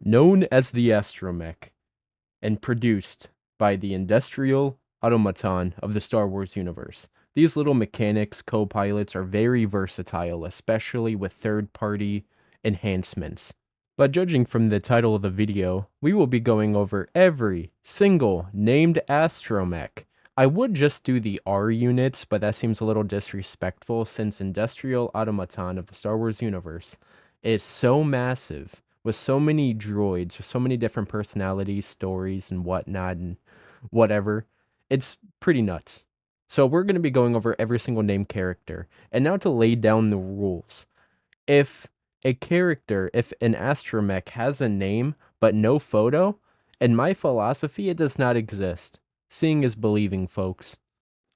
known as the Astromech, and produced by the industrial automaton of the Star Wars universe. These little mechanics, co-pilots, are very versatile, especially with third-party enhancements. But judging from the title of the video, we will be going over every single named Astromech. I would just do the R units, but that seems a little disrespectful since Industrial Automaton of the Star Wars universe is so massive, with so many droids, with so many different personalities, stories, and whatnot, and whatever. It's pretty nuts. So we're going to be going over every single named character. And now to lay down the rules. If if an astromech has a name but no photo, in my philosophy, it does not exist. Seeing is believing, folks.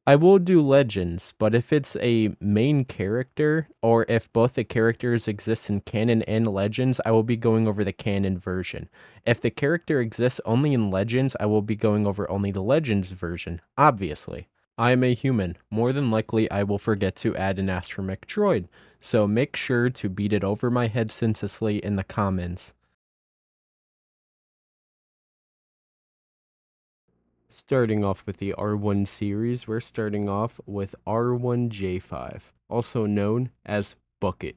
I will do legends, but if it's a main character, or if both the characters exist in canon and legends, I will be going over the canon version. If the character exists only in legends, I will be going over only the legends version, obviously. I am a human. More than likely, I will forget to add an astromech droid, so make sure to beat it over my head senselessly in the comments. Starting off with the R1 series, we're starting off with R1J5, also known as Bucket.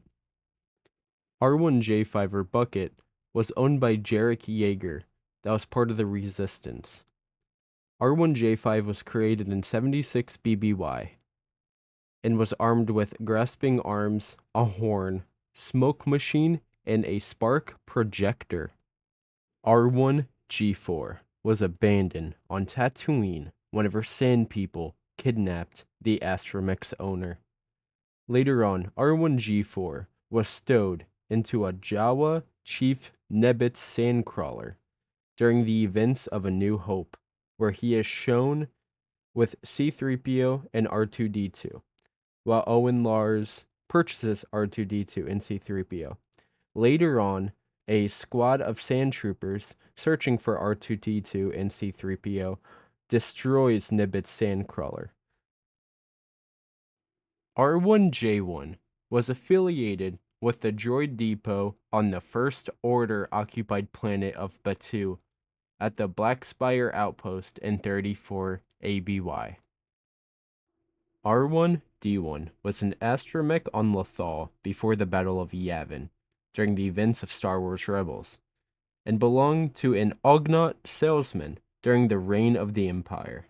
R1J5 or Bucket was owned by Jarek Yeager, that was part of the Resistance. R1J5 was created in 76 BBY and was armed with grasping arms, a horn, smoke machine, and a spark projector. R1G4 was abandoned on Tatooine whenever Sand People kidnapped the Astromech's owner. Later on, R1G4 was stowed into a Jawa Chief Nebbit sandcrawler during the events of A New Hope, where he is shown with C-3PO and R2-D2, while Owen Lars purchases R2-D2 and C-3PO. Later on, a squad of sand troopers searching for R2-D2 and C-3PO destroys Nibbit's sandcrawler. R1J1 was affiliated with the droid depot on the First Order occupied planet of Batuu at the Black Spire outpost in 34 ABY. R1D1 was an astromech on Lothal before the Battle of Yavin, during the events of Star Wars Rebels, and belonged to an Ugnaught salesman during the reign of the Empire.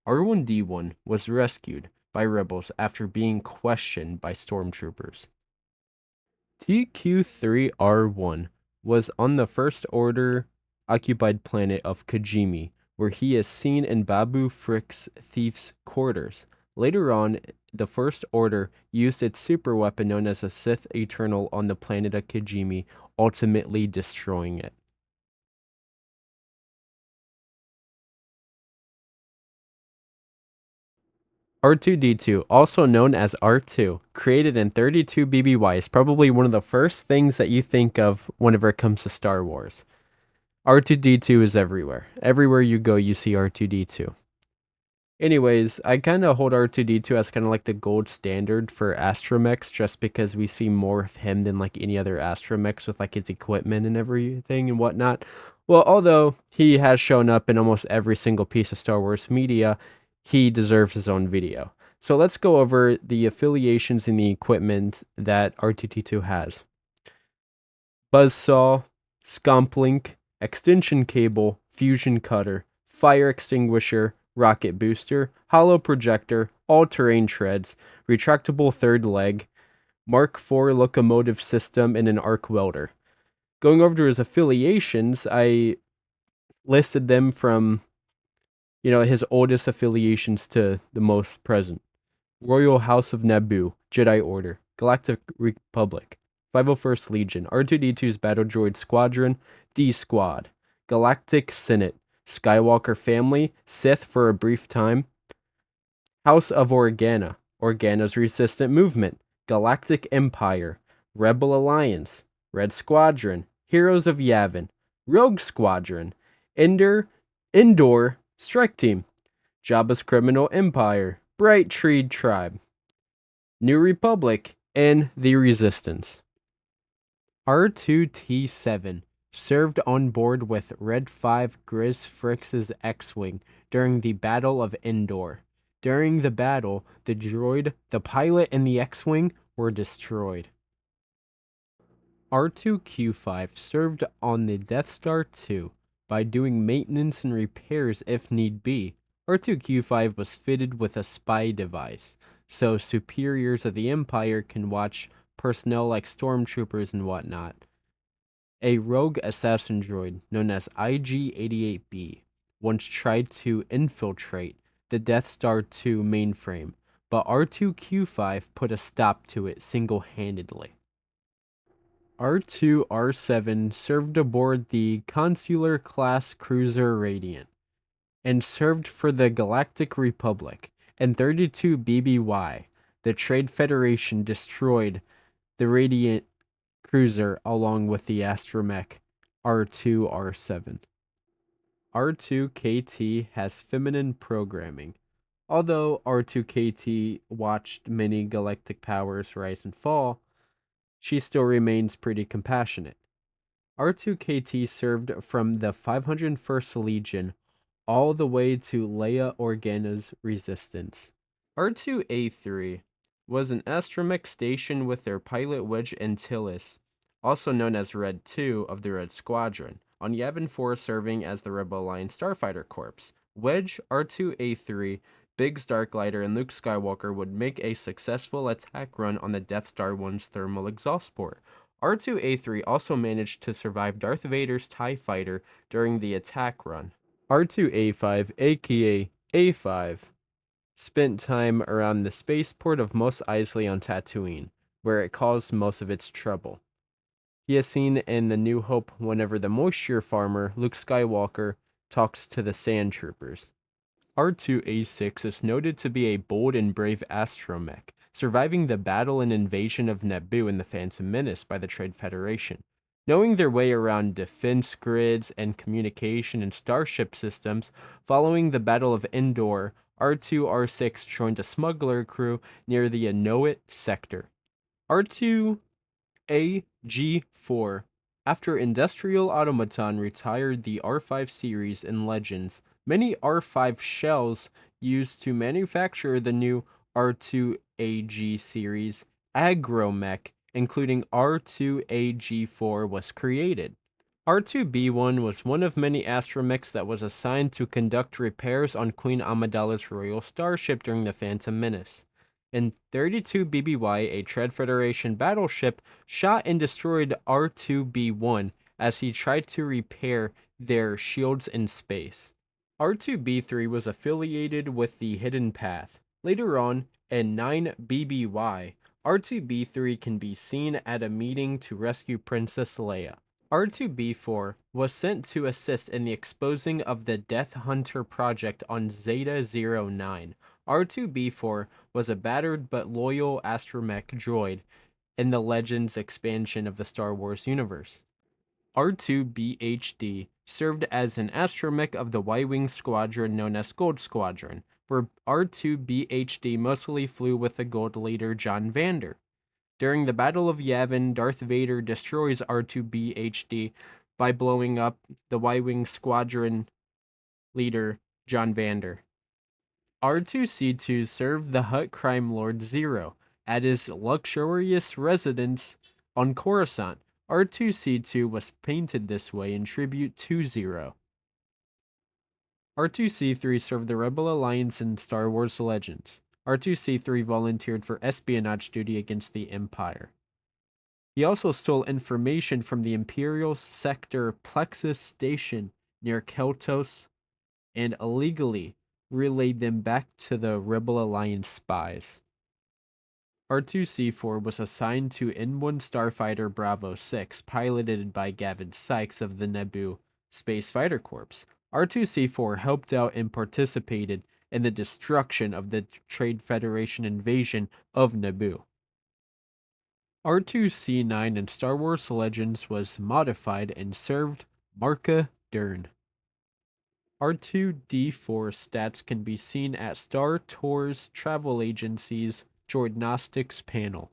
R1D1 was rescued by rebels after being questioned by stormtroopers. TQ3R1 was on the First Order occupied planet of Kijimi, where he is seen in Babu Frick's thief's quarters. Later on, the First Order used its super weapon known as a Sith Eternal on the planet of Kijimi, ultimately destroying it. R2-D2, also known as R2, created in 32 BBY, is probably one of the first things that you think of whenever it comes to Star Wars. R2-D2 is everywhere. Everywhere you go, you see R2-D2. Anyways, I kind of hold R2-D2 as kind of like the gold standard for astromechs, just because we see more of him than like any other astromechs with like his equipment and everything and whatnot. Well, although he has shown up in almost every single piece of Star Wars media, he deserves his own video. So let's go over the affiliations and the equipment that R2-D2 has. Buzzsaw, Scomplink, extension cable, fusion cutter, fire extinguisher, rocket booster, hollow projector, all-terrain treads, retractable third leg, Mark IV locomotive system, and an arc welder. Going over to his affiliations, I listed them from, his oldest affiliations to the most present. Royal House of Naboo, Jedi Order, Galactic Republic, 501st Legion, R2-D2's Battle Droid Squadron, D-Squad, Galactic Senate, Skywalker Family, Sith for a brief time, House of Organa, Organa's Resistant Movement, Galactic Empire, Rebel Alliance, Red Squadron, Heroes of Yavin, Rogue Squadron, Indoor Strike Team, Jabba's Criminal Empire, Bright Tree Tribe, New Republic, and the Resistance. R2-T7 served on board with Red 5 Grizz Frix's X-Wing during the Battle of Endor. During the battle, the droid, the pilot, and the X-Wing were destroyed. R2-Q5 served on the Death Star 2 by doing maintenance and repairs if need be. R2-Q5 was fitted with a spy device, so superiors of the Empire can watch personnel like stormtroopers and whatnot. A rogue assassin droid known as IG-88B once tried to infiltrate the Death Star 2 mainframe, but R2-Q5 put a stop to it single-handedly. R2-R7 served aboard the Consular-class cruiser Radiant and served for the Galactic Republic, and 32 BBY, the Trade Federation destroyed the Radiant cruiser along with the Astromech R2-R7. R2-KT has feminine programming. Although R2-KT watched many galactic powers rise and fall, she still remains pretty compassionate. R2-KT served from the 501st Legion all the way to Leia Organa's Resistance. R2-A3 was an astromech station with their pilot Wedge Antilles, also known as Red 2 of the Red Squadron, on Yavin 4 serving as the Rebel Alliance Starfighter Corps. Wedge, R2-A3, Biggs Darklighter, and Luke Skywalker would make a successful attack run on the Death Star 1's thermal exhaust port. R2-A3 also managed to survive Darth Vader's TIE Fighter during the attack run. R2-A5, aka A5, spent time around the spaceport of Mos Eisley on Tatooine, where it caused most of its trouble. He is seen in The New Hope whenever the moisture farmer, Luke Skywalker, talks to the Sand Troopers. R2-A6 is noted to be a bold and brave astromech, surviving the battle and invasion of Naboo in The Phantom Menace by the Trade Federation. Knowing their way around defense grids and communication and starship systems, following the Battle of Endor, R2-R6 joined a smuggler crew near the Inouye sector. R2-AG4. After Industrial Automaton retired the R5 series in Legends, many R5 shells used to manufacture the new R2-AG series Agromech, including R2-AG4, was created. R2-B1 was one of many astromechs that was assigned to conduct repairs on Queen Amidala's royal starship during the Phantom Menace. In 32 BBY, a Trade Federation battleship shot and destroyed R2-B1 as he tried to repair their shields in space. R2-B3 was affiliated with the Hidden Path. Later on, in 9 BBY, R2-B3 can be seen at a meeting to rescue Princess Leia. R2-B4 was sent to assist in the exposing of the Death Hunter project on Zeta-09. R2-B4 was a battered but loyal astromech droid in the Legends expansion of the Star Wars universe. R2-BHD served as an astromech of the Y-Wing squadron known as Gold Squadron, where R2-BHD mostly flew with the Gold leader John Vander. During the Battle of Yavin, Darth Vader destroys R2-BHD by blowing up the Y-Wing squadron leader John Vander. R2-C2 served the Hutt crime lord Zero at his luxurious residence on Coruscant. R2-C2 was painted this way in tribute to Zero. R2-C3 served the Rebel Alliance in Star Wars Legends. R2-C3 volunteered for espionage duty against the Empire. He also stole information from the Imperial sector Plexus Station near Keltos and illegally relayed them back to the Rebel Alliance spies. R2-C4 was assigned to N1 Starfighter Bravo 6, piloted by Gavin Sykes of the Naboo Space Fighter Corps. R2-C4 helped out and participated in the destruction of the Trade Federation invasion of Naboo. R2-C9 in Star Wars Legends was modified and served Marka Dern. R2-D4 stats can be seen at Star Tours Travel Agency's Droidnostics panel.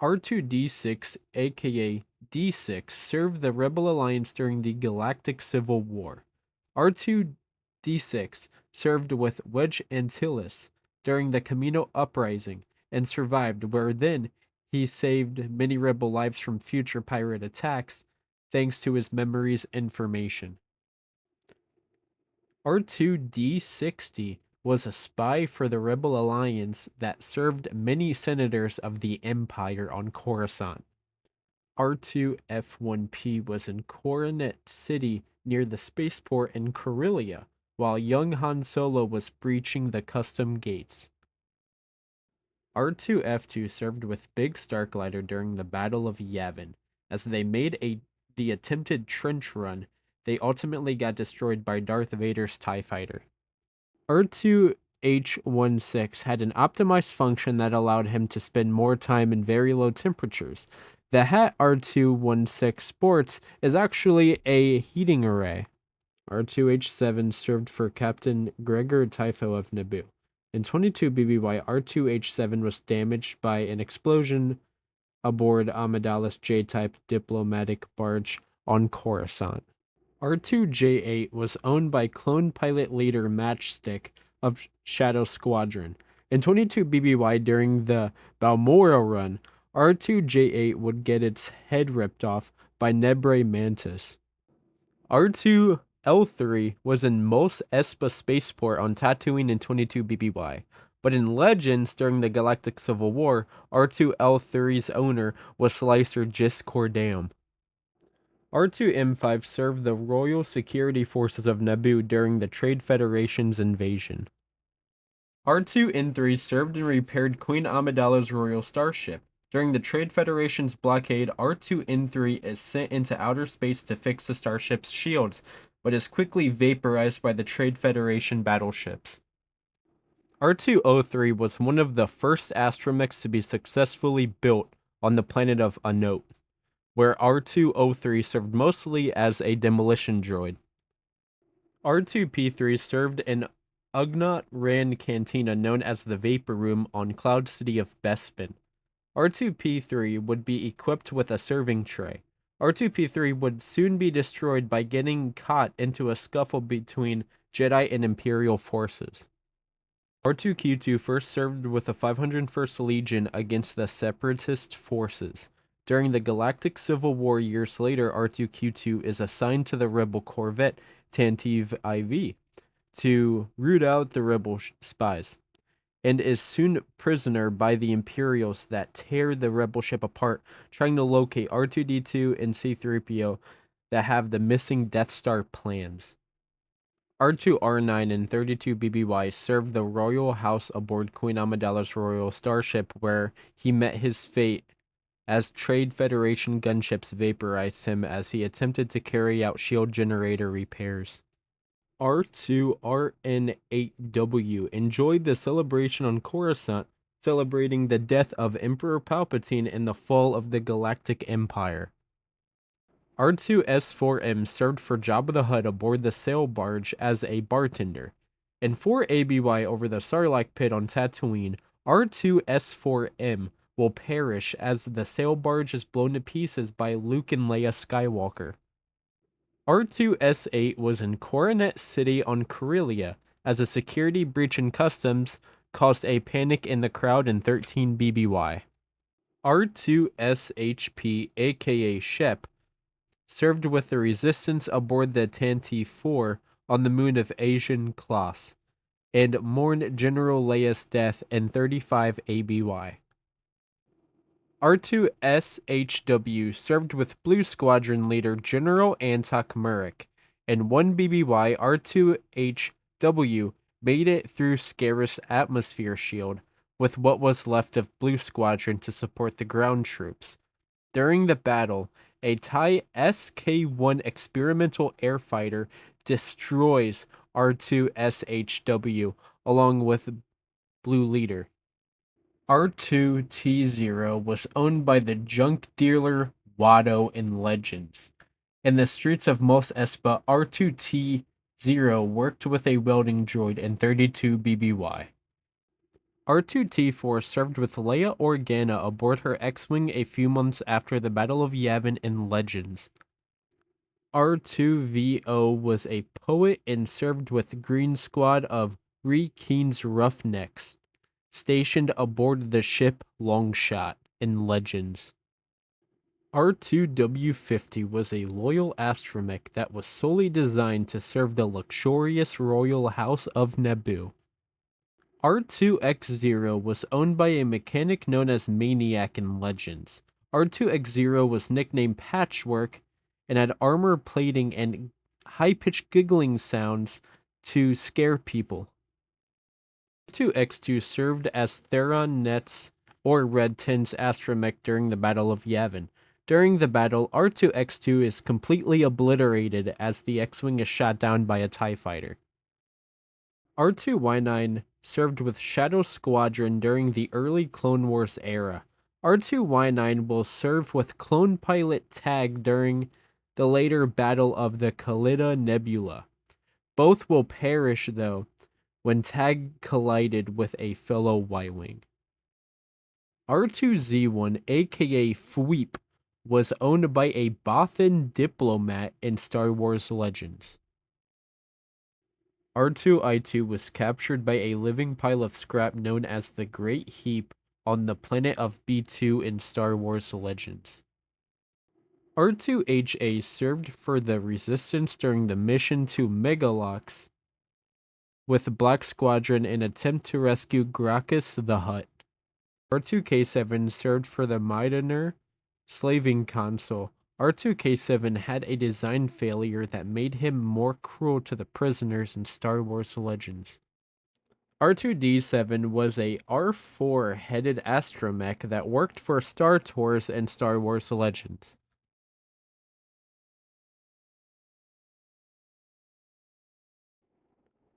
R2-D6, aka D6, served the Rebel Alliance during the Galactic Civil War. R2-D6 served with Wedge Antilles during the Camino Uprising and survived, where then he saved many Rebel lives from future pirate attacks thanks to his memories information. R2-D60 was a spy for the Rebel Alliance that served many senators of the Empire on Coruscant. R2-F1P was in Coronet City near the spaceport in Corellia, while young Han Solo was breaching the custom gates. R2-F2 served with Big Starklighter during the Battle of Yavin. As they made the attempted trench run, they ultimately got destroyed by Darth Vader's TIE Fighter. R2-H16 had an optimized function that allowed him to spend more time in very low temperatures. The hat R2-16 sports is actually a heating array. R2-H7 served for Captain Gregor Typho of Naboo. In 22 BBY, R2-H7 was damaged by an explosion aboard Amidala's J-type diplomatic barge on Coruscant. R2-J8 was owned by clone pilot leader Matchstick of Shadow Squadron. In 22 BBY during the Balmoral run, R2-J8 would get its head ripped off by Nebre Mantis. R2-L3 was in Mos Espa spaceport on Tatooine in 22 BBY. But in Legends, during the Galactic Civil War, R2-L3's owner was Slicer Jis Cordam. R2-M5 served the Royal Security Forces of Naboo during the Trade Federation's invasion. R2-N3 served and repaired Queen Amidala's royal starship. During the Trade Federation's blockade, R2-N3 is sent into outer space to fix the starship's shields, but is quickly vaporized by the Trade Federation battleships. R2-O3 was one of the first astromechs to be successfully built on the planet of Anot, where R2-O3 served mostly as a demolition droid. R2-P3 served an Ugnaught Ran cantina known as the Vapor Room on Cloud City of Bespin. R2-P3 would be equipped with a serving tray. R2-P3 would soon be destroyed by getting caught into a scuffle between Jedi and Imperial forces. R2-Q2 first served with the 501st Legion against the Separatist forces. During the Galactic Civil War years later, R2-Q2 is assigned to the Rebel corvette Tantive IV to root out the Rebel spies, and is soon prisoner by the Imperials that tear the Rebel ship apart, trying to locate R2-D2 and C-3PO that have the missing Death Star plans. R2-R9 and 32 BBY served the royal house aboard Queen Amidala's royal starship, where he met his fate as Trade Federation gunships vaporized him as he attempted to carry out shield generator repairs. R2-RN8W enjoyed the celebration on Coruscant, celebrating the death of Emperor Palpatine and the fall of the Galactic Empire. R2-S4M served for Jabba the Hutt aboard the sail barge as a bartender. In 4 ABY over the Sarlacc pit on Tatooine, R2-S4M will perish as the sail barge is blown to pieces by Luke and Leia Skywalker. R2-S8 was in Coronet City on Corellia as a security breach in customs caused a panic in the crowd in 13 BBY. R2-SHP, aka Shep, served with the Resistance aboard the Tantive 4 on the moon of Asian Class, and mourned General Leia's death in 35 ABY. R2-SHW served with Blue Squadron leader General Antok Murik. In 1 BBY, R2-HW made it through Scarus' atmosphere shield with what was left of Blue Squadron to support the ground troops. During the battle, a TIE SK-1 experimental airfighter destroys R2-SHW along with Blue Leader. R2-T0 was owned by the junk dealer Watto in Legends. In the streets of Mos Espa, R2-T0 worked with a welding droid in 32 BBY. R2-T4 served with Leia Organa aboard her X-Wing a few months after the Battle of Yavin in Legends. R2-VO was a poet and served with Green Squad of Ree Keen's Roughnecks, stationed aboard the ship Longshot in Legends. R2W50 was a loyal astromech that was solely designed to serve the luxurious royal house of Naboo. R2X0 was owned by a mechanic known as Maniac in Legends. R2X0 was nicknamed Patchwork and had armor plating and high-pitched giggling sounds to scare people. R2X2 served as Theron Net's or Red Tin's astromech during the Battle of Yavin. During the battle, R2X2 is completely obliterated as the X-Wing is shot down by a TIE fighter. R2Y9 served with Shadow Squadron during the early Clone Wars era. R2Y9 will serve with Clone Pilot Tag during the later Battle of the Khalida Nebula. Both will perish, though, when Tag collided with a fellow Y-Wing. R2Z1, aka Fweep, was owned by a Bothan diplomat in Star Wars Legends. R2I2 was captured by a living pile of scrap known as the Great Heap on the planet of B2 in Star Wars Legends. R2HA served for the Resistance during the mission to Megalox with Black Squadron in attempt to rescue Gracchus the Hutt. R2K7 served for the Maidaner slaving console. R2K7 had a design failure that made him more cruel to the prisoners in Star Wars Legends. R2D7 was a R4-headed astromech that worked for Star Tours and Star Wars Legends.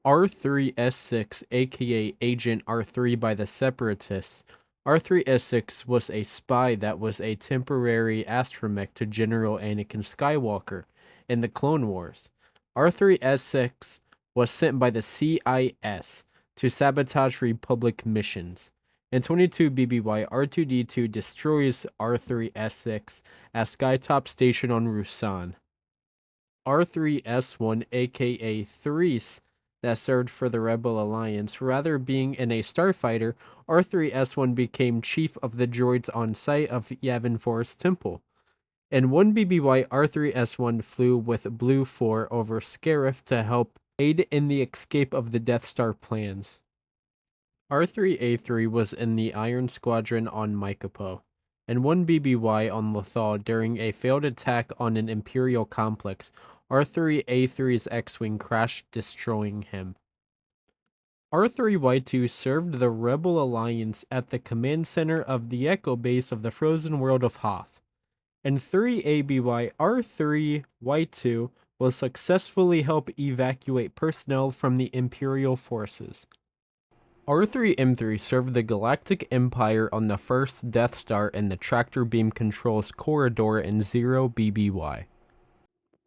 R3S6, aka Agent R3 by the Separatists. R3S6 was a spy that was a temporary astromech to General Anakin Skywalker in the Clone Wars. R3S6 was sent by the CIS to sabotage Republic missions. In 22 BBY, R2D2 destroys R3S6 at Skytop Station on Rusan. R3S1, aka Threes, that served for the Rebel Alliance. Rather being in a starfighter, R3S1 became chief of the droids on site of Yavin Forest Temple. In 1 BBY, R3S1 flew with Blue 4 over Scarif to help aid in the escape of the Death Star plans. R3A3 was in the Iron Squadron on Mykopo, and 1 BBY on Lothal during a failed attack on an Imperial complex. R3A3's X-Wing crashed, destroying him. R3Y2 served the Rebel Alliance at the command center of the Echo Base of the frozen world of Hoth. In 3 ABY, R3Y2 will successfully help evacuate personnel from the Imperial forces. R3M3 served the Galactic Empire on the first Death Star in the Tractor Beam Controls Corridor in 0 BBY.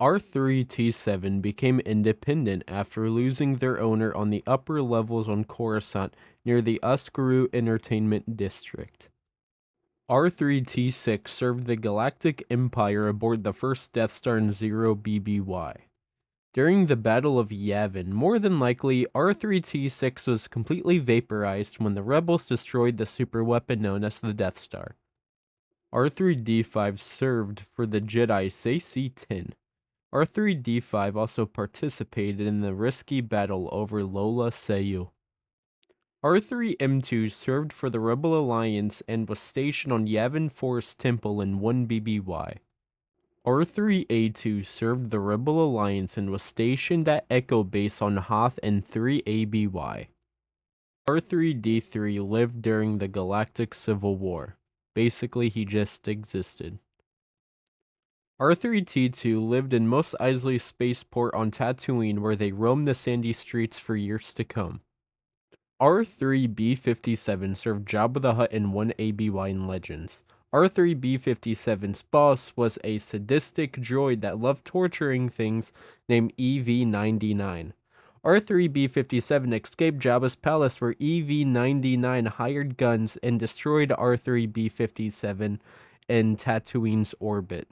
R3T7 became independent after losing their owner on the upper levels on Coruscant near the Uskuru Entertainment District. R3T6 served the Galactic Empire aboard the first Death Star in 0 BBY. During the Battle of Yavin, more than likely, R3T6 was completely vaporized when the rebels destroyed the superweapon known as the Death Star. R3D5 served for the Jedi CC-10. R3D5 also participated in the risky battle over Lola Seyu. R3M2 served for the Rebel Alliance and was stationed on Yavin Forest Temple in 1 BBY. R3A2 served the Rebel Alliance and was stationed at Echo Base on Hoth in 3 ABY. R3D3 lived during the Galactic Civil War. Basically, he just existed. R3T2 lived in Mos Eisley Spaceport on Tatooine, where they roamed the sandy streets for years to come. R3B57 served Jabba the Hutt in 1 ABY in Legends. R3B57's boss was a sadistic droid that loved torturing things named EV-99. R3B-57 escaped Jabba's palace where EV-99 hired guns and destroyed R3B-57 in Tatooine's orbit.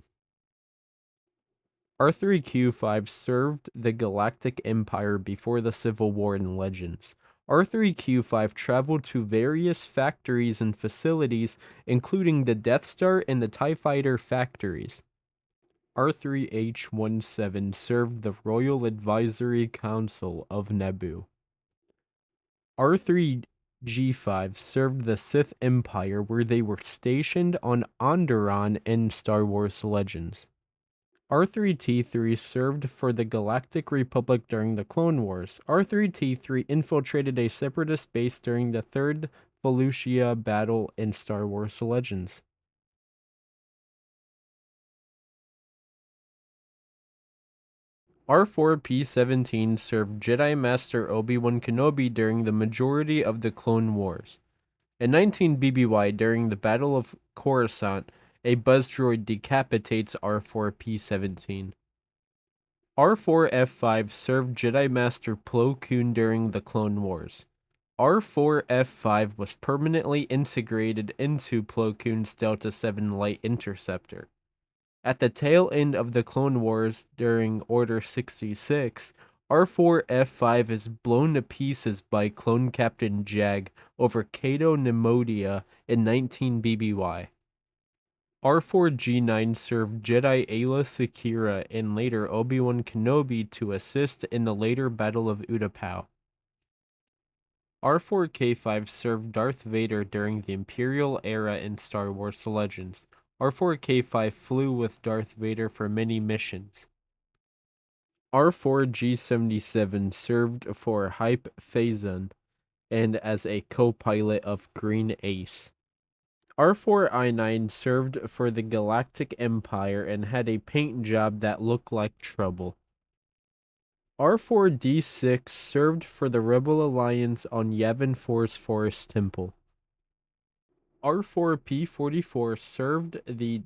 R3Q5 served the Galactic Empire before the Civil War in Legends. R3Q5 traveled to various factories and facilities, including the Death Star and the TIE Fighter factories. R3H17 served the Royal Advisory Council of Naboo. R3G5 served the Sith Empire, where they were stationed on Onderon in Star Wars Legends. R3-T3 served for the Galactic Republic during the Clone Wars. R3-T3 infiltrated a separatist base during the Third Felucia battle in Star Wars Legends. R4-P17 served Jedi Master Obi-Wan Kenobi during the majority of the Clone Wars. In 19 BBY, during the Battle of Coruscant, a buzz droid decapitates R4-P17. R4-F5 served Jedi Master Plo Koon during the Clone Wars. R4-F5 was permanently integrated into Plo Koon's Delta 7 light interceptor. At the tail end of the Clone Wars during Order 66, R4-F5 is blown to pieces by Clone Captain Jag over Cato Nemodia in 19 BBY. R4-G9 served Jedi Ayla Secura and later Obi-Wan Kenobi to assist in the later Battle of Utapau. R4-K5 served Darth Vader during the Imperial era in Star Wars Legends. R4-K5 flew with Darth Vader for many missions. R4-G77 served for Hype Phazon and as a co-pilot of Green Ace. R4-I9 served for the Galactic Empire and had a paint job that looked like trouble. R4-D6 served for the Rebel Alliance on Yavin 4's Forest Temple. R4-P44 served the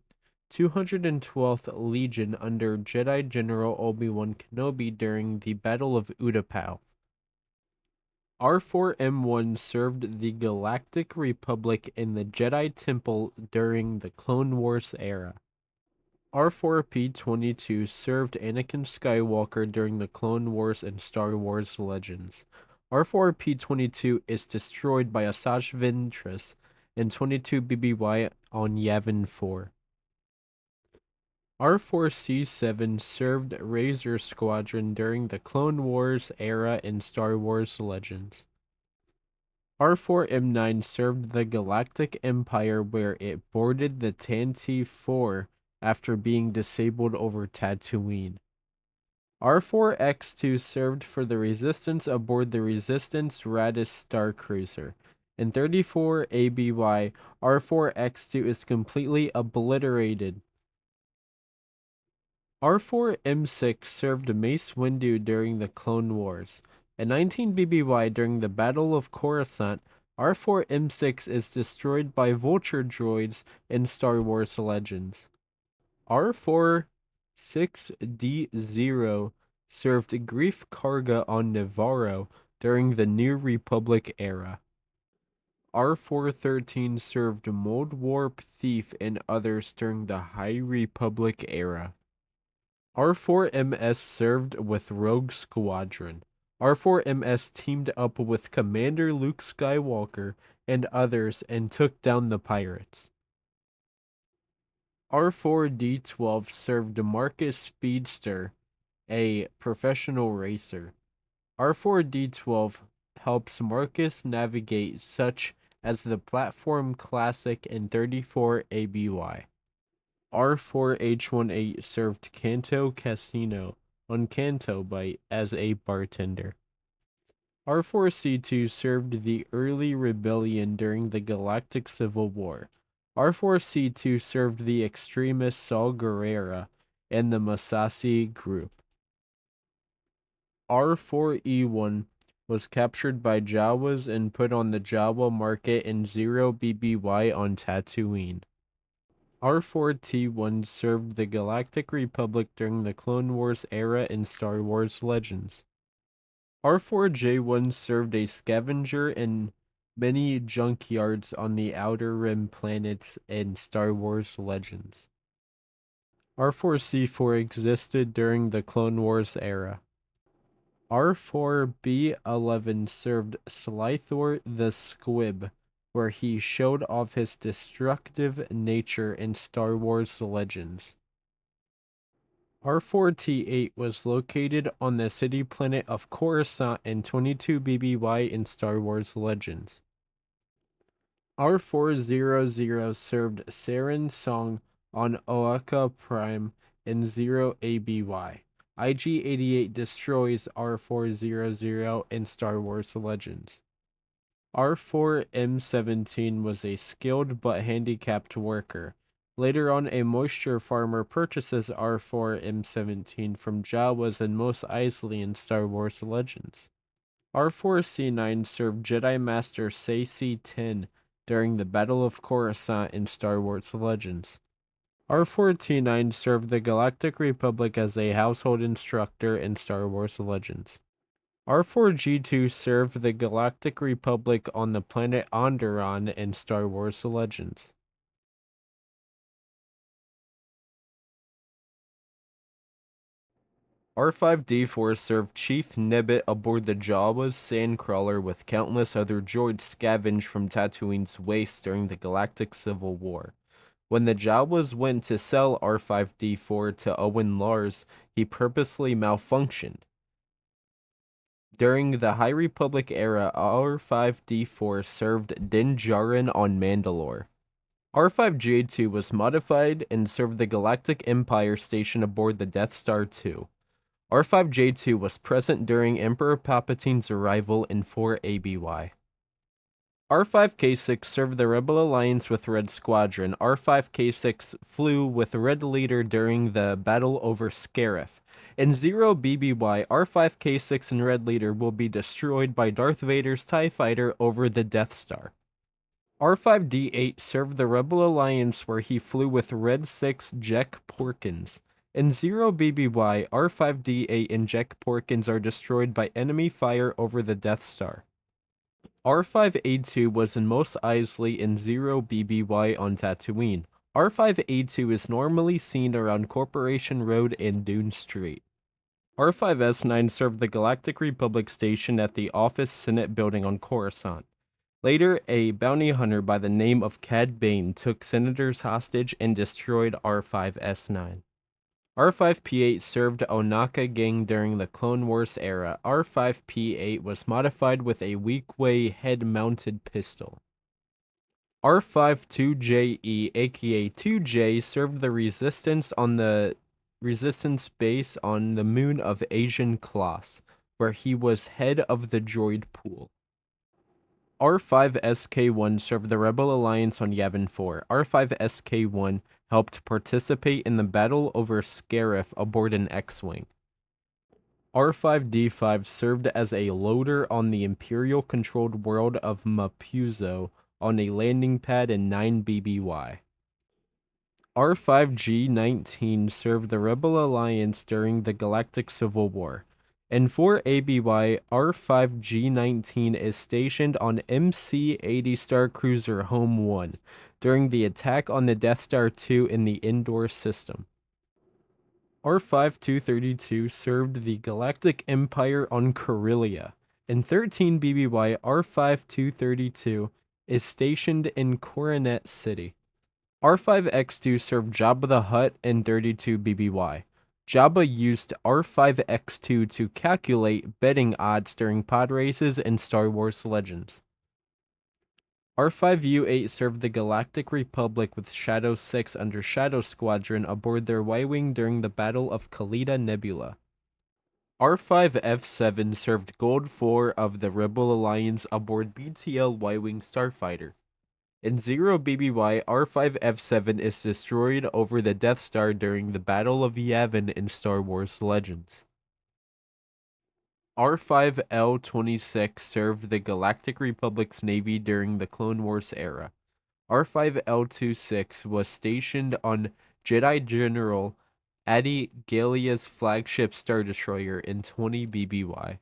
212th Legion under Jedi General Obi-Wan Kenobi during the Battle of Utapau. R4-M1 served the Galactic Republic in the Jedi Temple during the Clone Wars era. R4-P22 served Anakin Skywalker during the Clone Wars and Star Wars Legends. R4-P22 is destroyed by Asajj Ventress in 22 BBY on Yavin 4. R4-C7 served Razor Squadron during the Clone Wars era in Star Wars Legends. R4-M9 served the Galactic Empire where it boarded the Tantive 4 after being disabled over Tatooine. R4-X2 served for the Resistance aboard the Resistance Radis Star Cruiser. In 34 ABY, R4-X2 is completely obliterated. R4-M6 served Mace Windu during the Clone Wars. In 19 BBY, during the Battle of Coruscant, R4-M6 is destroyed by Vulture droids in Star Wars Legends. R4-6D0 served Greef Karga on Nevarro during the New Republic era. R4-13 served Mold Warp Thief and others during the High Republic era. R4-MS served with Rogue Squadron. R4-MS teamed up with Commander Luke Skywalker and others and took down the pirates. R4-D12 served Marcus Speedster, a professional racer. R4-D12 helps Marcus navigate such as the Platform Classic in 34 ABY. R4-H18 served Canto Casino on Canto Bight as a bartender. R4-C2 served the early rebellion during the Galactic Civil War. R4-C2 served the extremist Saul Guerrera and the Masasi group. R4-E1 was captured by Jawas and put on the Jawa market in 0 BBY on Tatooine. R4-T1 served the Galactic Republic during the Clone Wars era in Star Wars Legends. R4J1 served a scavenger in many junkyards on the Outer Rim planets in Star Wars Legends. R4C4 existed during the Clone Wars era. R4B11 served Slythor the Squib, where he showed off his destructive nature in Star Wars Legends. R4T8 was located on the city planet of Coruscant in 22 BBY in Star Wars Legends. R400 served Saren Song on Oaka Prime in 0 ABY. IG-88 destroys R400 in Star Wars Legends. R4M17 was a skilled but handicapped worker. Later on, a moisture farmer purchases R4M17 from Jawas and Mos Eisley in Star Wars Legends. R4C9 served Jedi Master Saci-10 during the Battle of Coruscant in Star Wars Legends. R4T9 served the Galactic Republic as a household instructor in Star Wars Legends. R4G2 served the Galactic Republic on the planet Onderon in Star Wars Legends. R5D4 served Chief Nibbit aboard the Jawa's Sandcrawler with countless other droids scavenged from Tatooine's waste during the Galactic Civil War. When the Jawas went to sell R5D4 to Owen Lars, he purposely malfunctioned. During the High Republic era, R5D4 served Din Djarin on Mandalore. R5J2 was modified and served the Galactic Empire station aboard the Death Star 2. R5J2 was present during Emperor Palpatine's arrival in 4 ABY. R5K6 served the Rebel Alliance with Red Squadron. R5K6 flew with Red Leader during the battle over Scarif. In 0 BBY, R5K6 and Red Leader will be destroyed by Darth Vader's TIE Fighter over the Death Star. R5D8 served the Rebel Alliance where he flew with Red 6 Jack Porkins. In 0 BBY, R5D8 and Jack Porkins are destroyed by enemy fire over the Death Star. R5A2 was in Mos Eisley in 0 BBY on Tatooine. R5A2 is normally seen around Corporation Road and Dune Street. R5S9 served the Galactic Republic station at the Office Senate building on Coruscant. Later, a bounty hunter by the name of Cad Bane took senators hostage and destroyed R5S9. R5P8 served Onaka Gang during the Clone Wars era. R5P8 was modified with a weak-way head-mounted pistol. R5-2JE, aka 2J, served the Resistance on the Resistance base on the moon of Asian Kloss, where he was head of the droid pool. R5SK1 served the Rebel Alliance on Yavin 4. R5SK1 helped participate in the battle over Scarif aboard an X-Wing. R5D5 served as a loader on the Imperial-controlled world of Mapuzo on a landing pad in 9 BBY. R5G19 served the Rebel Alliance during the Galactic Civil War. In 4 ABY, R5G19 is stationed on MC-80 Star Cruiser Home 1 during the attack on the Death Star 2 in the Indoor system. R5-232 served the Galactic Empire on Corellia. In 13 BBY, R5-232 is stationed in Coronet City. R5X2 served Jabba the Hutt in 32 BBY. Jabba used R5X2 to calculate betting odds during pod races in Star Wars Legends. R5U8 served the Galactic Republic with Shadow 6 under Shadow Squadron aboard their Y-Wing during the Battle of Khalida Nebula. R5F7 served Gold 4 of the Rebel Alliance aboard BTL Y-Wing Starfighter. In 0 BBY, R5F7 is destroyed over the Death Star during the Battle of Yavin in Star Wars Legends. R5L26 served the Galactic Republic's Navy during the Clone Wars era. R5L26 was stationed on Jedi General Adi Gallia's flagship Star Destroyer in 20 BBY.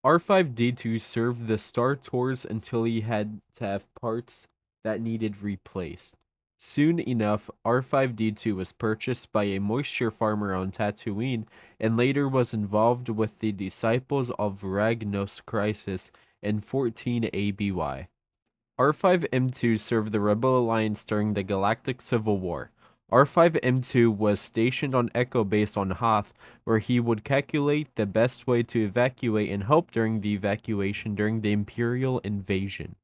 R5D2 served the Star Tours until he had to have parts that needed replaced. Soon enough, R5D2 was purchased by a moisture farmer on Tatooine and later was involved with the Disciples of Ragnos Crisis in 14 ABY. R5M2 served the Rebel Alliance during the Galactic Civil War. R5M2 was stationed on Echo Base on Hoth, where he would calculate the best way to evacuate and help during the evacuation during the Imperial invasion.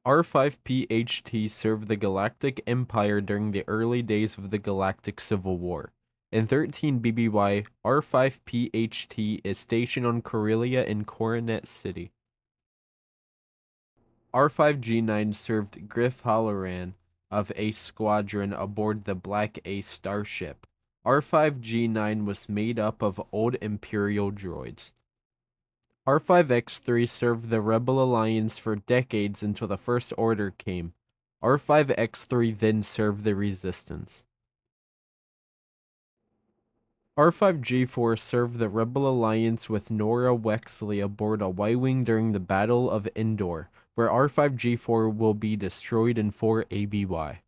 R5PHT served the Galactic Empire during the early days of the Galactic Civil War. In 13 BBY, R5PHT is stationed on Corellia in Coronet City. R5G9 served Griff Halloran of Ace Squadron aboard the Black Ace starship. R5G9 was made up of old Imperial droids. R5X3 served the Rebel Alliance for decades until the First Order came. R5X3 then served the Resistance. R5G4 served the Rebel Alliance with Nora Wexley aboard a Y-Wing during the Battle of Endor, where R5G4 will be destroyed in 4 ABY.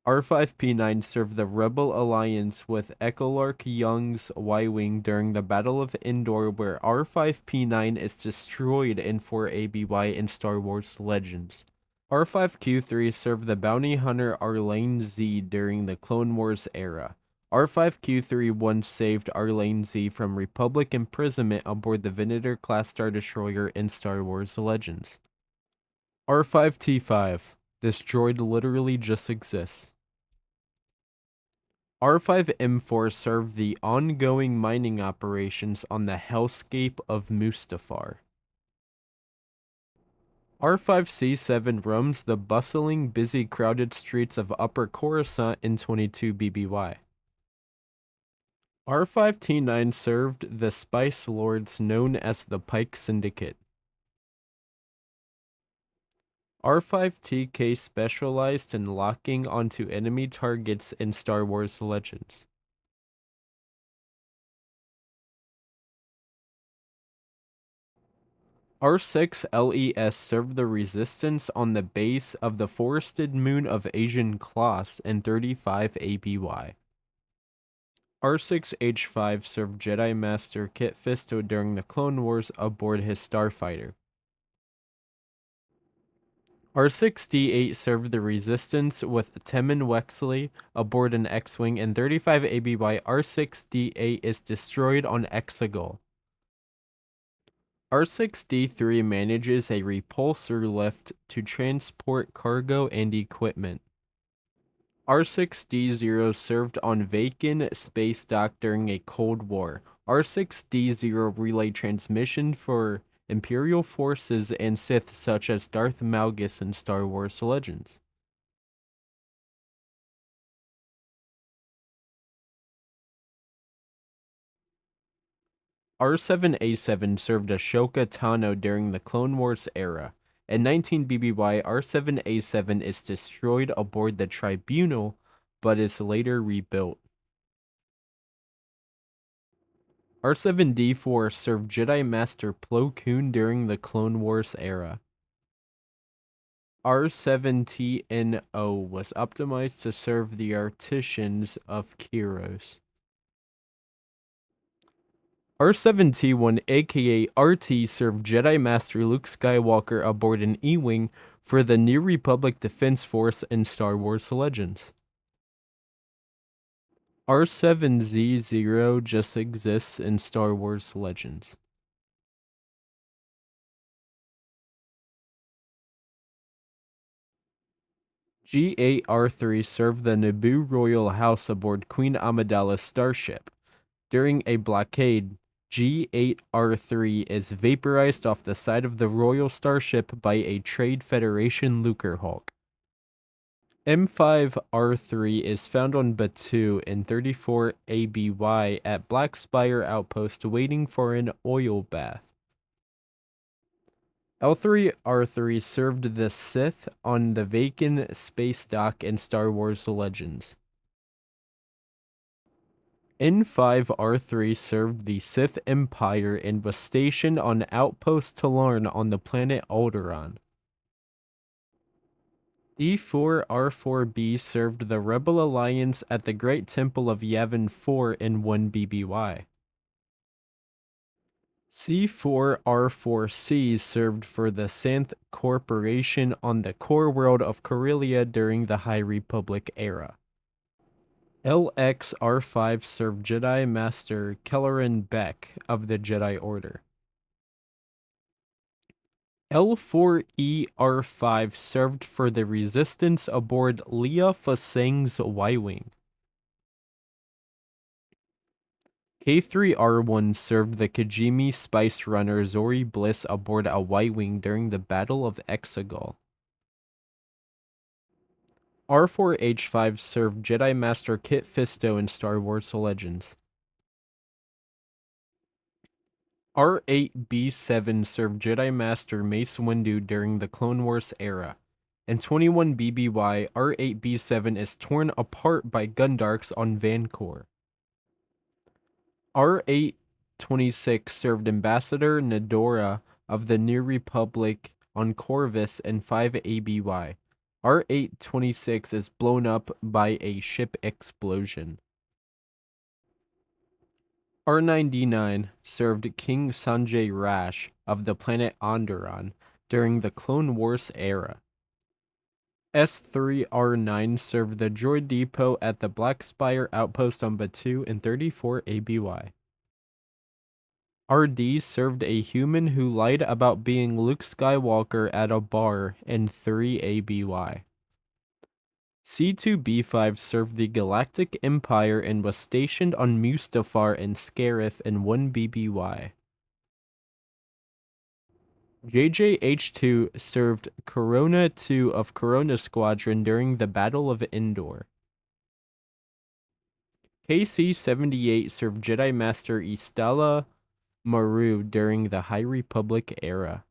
R5P9 served the Rebel Alliance with Echolark Young's Y-Wing during the Battle of Endor, where R5P9 is destroyed in 4 ABY in Star Wars Legends. R5Q3 served the bounty hunter Arlane Z during the Clone Wars era. R5Q3 once saved Arlane Z from Republic imprisonment aboard the Venator-class Star Destroyer in Star Wars Legends. R5T5. This droid literally just exists. R5M4 served the ongoing mining operations on the hellscape of Mustafar. R5C7 roams the bustling, busy, crowded streets of Upper Coruscant in 22 BBY. R5T9 served the spice lords known as the Pike Syndicate. R5TK specialized in locking onto enemy targets in Star Wars Legends. R6LES served the Resistance on the base of the forested moon of Asian Kloss in 35 ABY. R6H5 served Jedi Master Kit Fisto during the Clone Wars aboard his starfighter. R6D8 served the Resistance with Temin Wexley aboard an X-Wing in 35 ABY. R6D8 is destroyed on Exegol. R6D3 manages a repulsor lift to transport cargo and equipment. R6D0 served on Vacan space dock during a Cold War. R6D0 relayed transmission for Imperial forces and Sith such as Darth Malgus in Star Wars Legends. R7A7 served Ashoka Tano during the Clone Wars era. In 19 BBY, R7A7 is destroyed aboard the Tribunal, but is later rebuilt. R7D4 served Jedi Master Plo Koon during the Clone Wars era. R7TNO was optimized to serve the Artisans of Kyros. R7T1 aka RT served Jedi Master Luke Skywalker aboard an E-Wing for the New Republic Defense Force in Star Wars Legends. R7Z0 just exists in Star Wars Legends. G8R3 served the Naboo Royal House aboard Queen Amidala's starship. During a blockade, G8R3 is vaporized off the side of the Royal Starship by a Trade Federation Lucrehulk. M5R3 is found on Batuu in 34 ABY at Black Spire Outpost waiting for an oil bath. L3R3 served the Sith on the Vacan space dock in Star Wars Legends. N5R3 served the Sith Empire and was stationed on Outpost Talarn on the planet Alderaan. D4R4B served the Rebel Alliance at the Great Temple of Yavin 4 in 1 BBY. C4R4C served for the Santh Corporation on the core world of Corellia during the High Republic era. LXR5 served Jedi Master Kelleran Beck of the Jedi Order. L4ER5 served for the Resistance aboard Leia Fasang's Y-Wing. K3R1 served the Kijimi Spice Runner Zori Bliss aboard a Y-Wing during the Battle of Exegol. R4H5 served Jedi Master Kit Fisto in Star Wars Legends. R8B7 served Jedi Master Mace Windu during the Clone Wars era. In 21 BBY, R8B7 is torn apart by Gundarks on Vancor. R826 served Ambassador Nadora of the New Republic on Corvus in 5 ABY. R826 is blown up by a ship explosion. R99 served King Sanjay Rash of the planet Onderon during the Clone Wars era. S3R9 served the droid depot at the Black Spire outpost on Batuu in 34 ABY. RD served a human who lied about being Luke Skywalker at a bar in 3 ABY. C2B5 served the Galactic Empire and was stationed on Mustafar and Scarif in 1 BBY. JJH2 served Corona 2 of Corona Squadron during the Battle of Endor. KC-78 served Jedi Master Istala Maru during the High Republic era.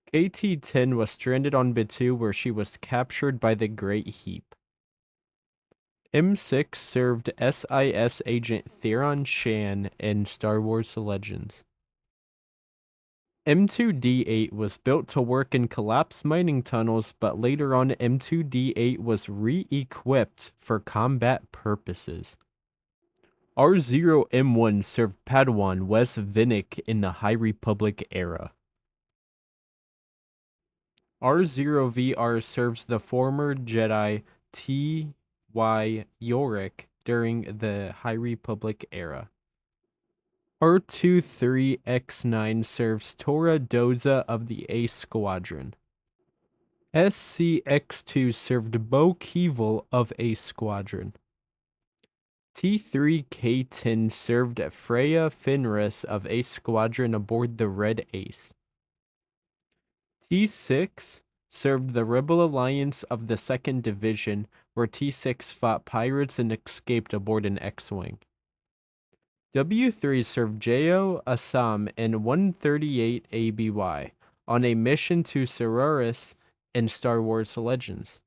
KT-10 was stranded on Batuu where she was captured by the Great Heap. M6 served SIS agent Theron Shan in Star Wars Legends. M2D8 was built to work in collapsed mining tunnels, but later on M2D8 was re-equipped for combat purposes. R0M1 served Padawan Wes Vinnick in the High Republic era. R0VR serves the former Jedi T.Y. Yorick during the High Republic era. R23X9 serves Tora Doza of the A Squadron. SCX2 served Bo Keevil of A Squadron. T3K10 served Freya Fenris of A Squadron aboard the Red Ace. T6 served the Rebel Alliance of the 2nd Division, where T6 fought pirates and escaped aboard an X-Wing. W3 served Jo Assam in 138 ABY on a mission to Cereris in Star Wars Legends.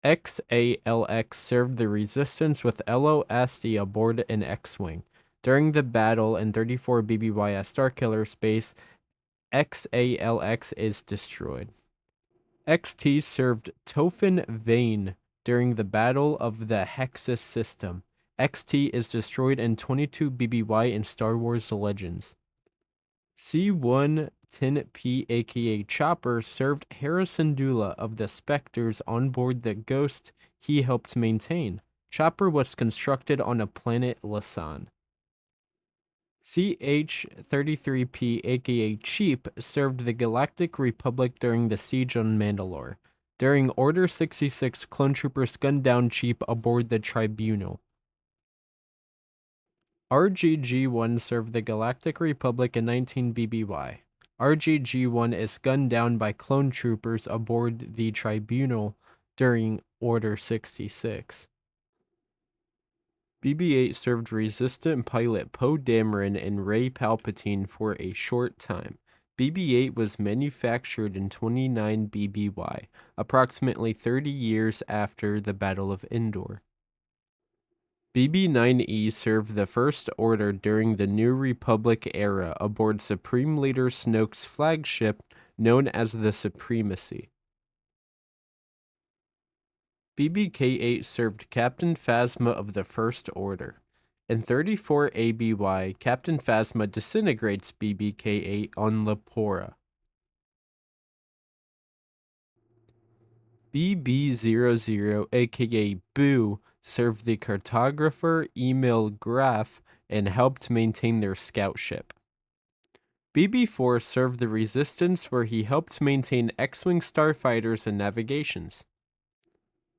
XALX served the Resistance with Elo Asti aboard an X-Wing. During the battle in 34 BBY at Starkiller Space, XALX is destroyed. XT served Tophin Vane during the Battle of the Hexus system. XT is destroyed in 22 BBY in Star Wars Legends. C110P aka Chopper served Harrison Dula of the Spectres on board the Ghost he helped maintain. Chopper was constructed on a planet Lasan. CH-33P aka Cheap served the Galactic Republic during the siege on Mandalore. During Order 66, clone troopers gunned down Cheap aboard the Tribunal. RGG-1 served the Galactic Republic in 19 BBY. RGG-1 is gunned down by clone troopers aboard the Tribunal during Order 66. BB-8 served Resistant pilot Poe Dameron and Rey Palpatine for a short time. BB-8 was manufactured in 29 BBY, approximately 30 years after the Battle of Endor. BB-9E served the First Order during the New Republic era aboard Supreme Leader Snoke's flagship known as the Supremacy. BB-K-8 served Captain Phasma of the First Order. In 34 ABY, Captain Phasma disintegrates BB-K-8 on Lepora. BB-00, aka Boo, served the cartographer Emil Graf and helped maintain their scout ship. BB-4 served the Resistance where he helped maintain X-Wing starfighters and navigations.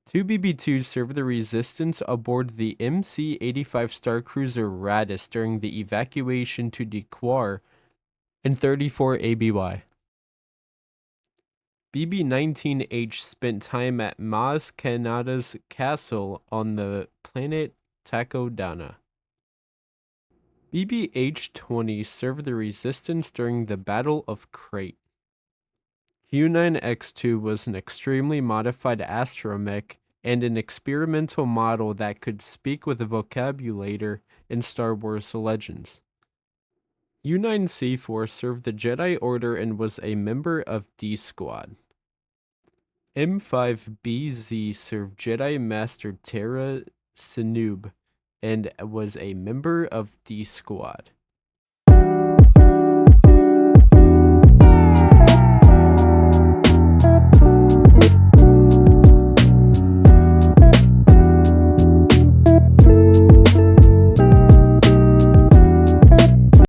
2 BB-2s served the Resistance aboard the MC-85 starcruiser Radis during the evacuation to Dequar in 34 ABY. BB-19H spent time at Maz Kanata's castle on the planet Takodana. BB-H-20 served the Resistance during the Battle of Crate. Q-9X-2 was an extremely modified astromech and an experimental model that could speak with a vocabulator in Star Wars Legends. U-9C4 served the Jedi Order and was a member of D Squad. M5BZ served Jedi Master Terra Sinub and was a member of D Squad.